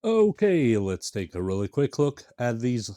Okay, let's take a really quick look at these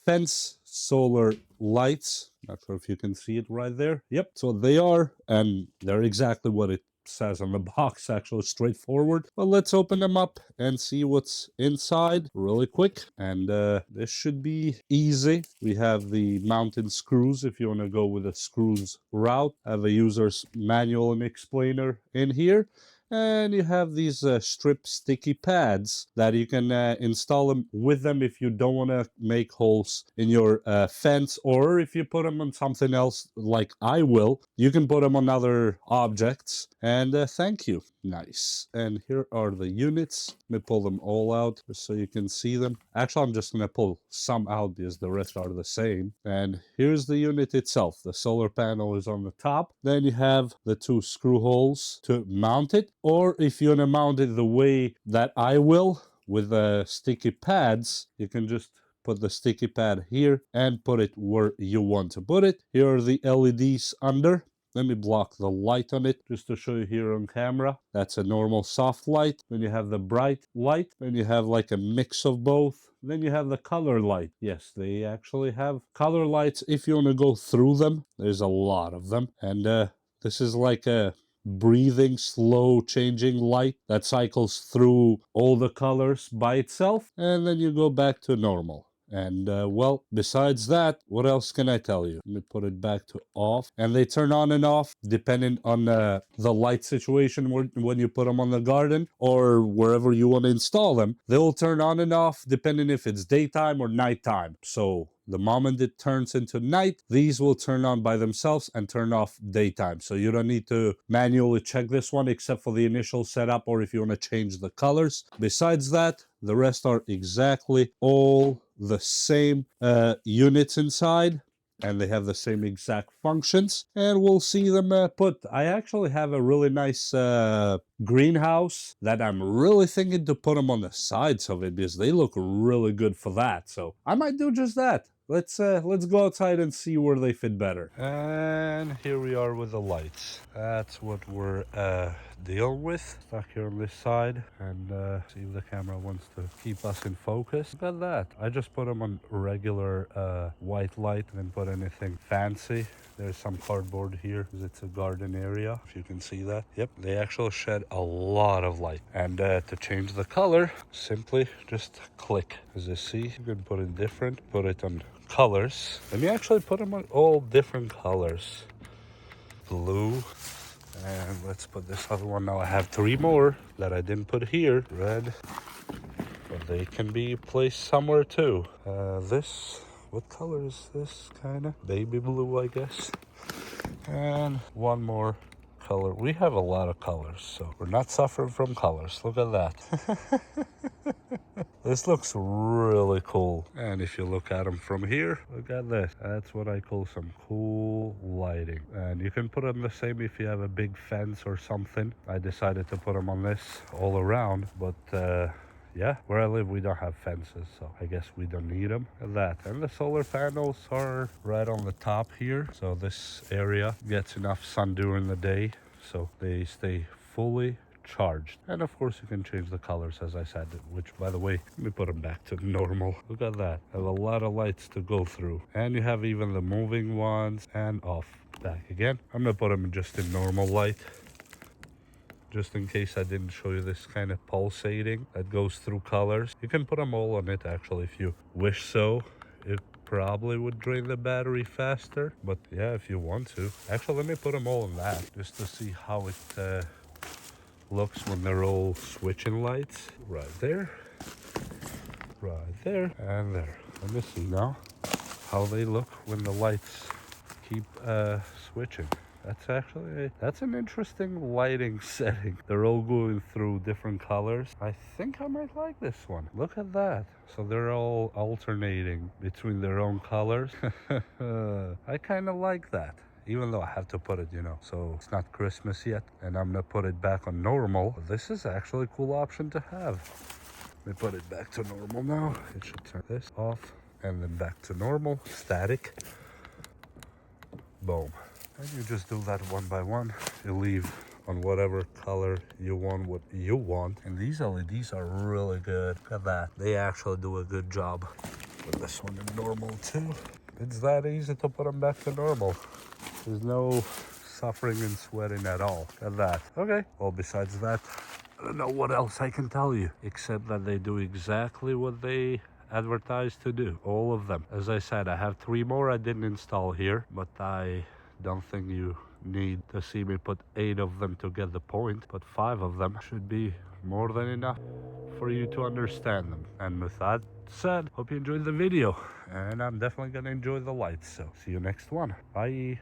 fence solar lights. Not sure if you can see it right there. Yep, so they are, and they're exactly what it says on the box, actually straightforward. But let's open them up and see what's inside really quick. And this should be easy. We have the mounting screws if you want to go with a screws route. I have a user's manual and explainer in here. And you have these strip sticky pads that you can install them with them if you don't want to make holes in your fence, or if you put them on something else like I will, you can put them on other objects. And thank you. Nice. And here are the units. Let me pull them all out just so you can see them. Actually, I'm just going to pull some out because the rest are the same. And here's the unit itself. The solar panel is on the top. Then you have the two screw holes to mount it. Or if you want to mount it the way that I will, with the sticky pads, you can just put the sticky pad here and put it where you want to put it. Here are the LEDs under. Let me block the light on it just to show you here on camera. That's a normal soft light. Then you have the bright light. Then you have like a mix of both. Then you have the color light. Yes, they actually have color lights if you want to go through them. There's a lot of them. And this is like a breathing, slow changing light that cycles through all the colors by itself. And then you go back to normal. And well, besides that, what else can I tell you? Let me put it back to off. And they turn on and off depending on the light situation when you put them on the garden or wherever you want to install them. They will turn on and off depending if it's daytime or nighttime. So the moment it turns into night, these will turn on by themselves and turn off daytime. So you don't need to manually check this one except for the initial setup or if you want to change the colors. Besides that, the rest are exactly all the same units inside, and they have the same exact functions, and we'll see them put. I actually have a really nice greenhouse that I'm really thinking to put them on the sides of it because they look really good for that. So I might do just that. Let's go outside and see where they fit better. And here we are with the lights. That's what we're dealing with. Stuck here on this side, and see if the camera wants to keep us in focus. Look at that. I just put them on regular white light, didn't put anything fancy. There's some cardboard here because it's a garden area, if you can see that. Yep, they actually shed a lot of light. And to change the color, simply just click. As you see, you can put it different, put it on colors. Let me actually put them on all different colors. Blue. And let's put this other one. Now I have three more that I didn't put here. Red. But they can be placed somewhere too. This, what color is this? Kind of baby blue, I guess. And one more color. We have a lot of colors, so we're not suffering from colors. Look at that. This looks really cool. And if you look at them from here, look at this. That's what I call some cool lighting. And you can put them the same if you have a big fence or something. I decided to put them on this all around, but yeah, where I live, we don't have fences, so I guess we don't need them. That. And the solar panels are right on the top here. So this area gets enough sun during the day, so they stay fully charged. And of course, you can change the colors, as I said, which, by the way, let me put them back to normal. Look at that. I have a lot of lights to go through. And you have even the moving ones and off. Back again. I'm going to put them just in normal light, just in case I didn't show you this kind of pulsating that goes through colors. You can put them all on it, actually, if you wish so. It probably would drain the battery faster, but yeah, if you want to. Actually, let me put them all on that, just to see how it looks when they're all switching lights. Right there, and there. Let me see now how they look when the lights keep switching. That's an interesting lighting setting. They're all going through different colors. I think I might like this one. Look at that. So they're all alternating between their own colors. I kind of like that. Even though I have to put it, so it's not Christmas yet, and I'm gonna put it back on normal. This is actually a cool option to have. Let me put it back to normal now. It should turn this off, and then back to normal, static. Boom. And you just do that one by one. You leave on whatever color you want, what you want. And these LEDs are really good. Look at that. They actually do a good job. Put this one in normal too. It's that easy to put them back to normal. There's no suffering and sweating at all. Look at that. Okay. Well, besides that, I don't know what else I can tell you, except that they do exactly what they advertised to do. All of them. As I said, I have 3 more I didn't install here, but I don't think you need to see me put 8 of them to get the point, but 5 of them should be more than enough for you to understand them. And with that said, hope you enjoyed the video, and I'm definitely gonna enjoy the lights, so see you next one. Bye.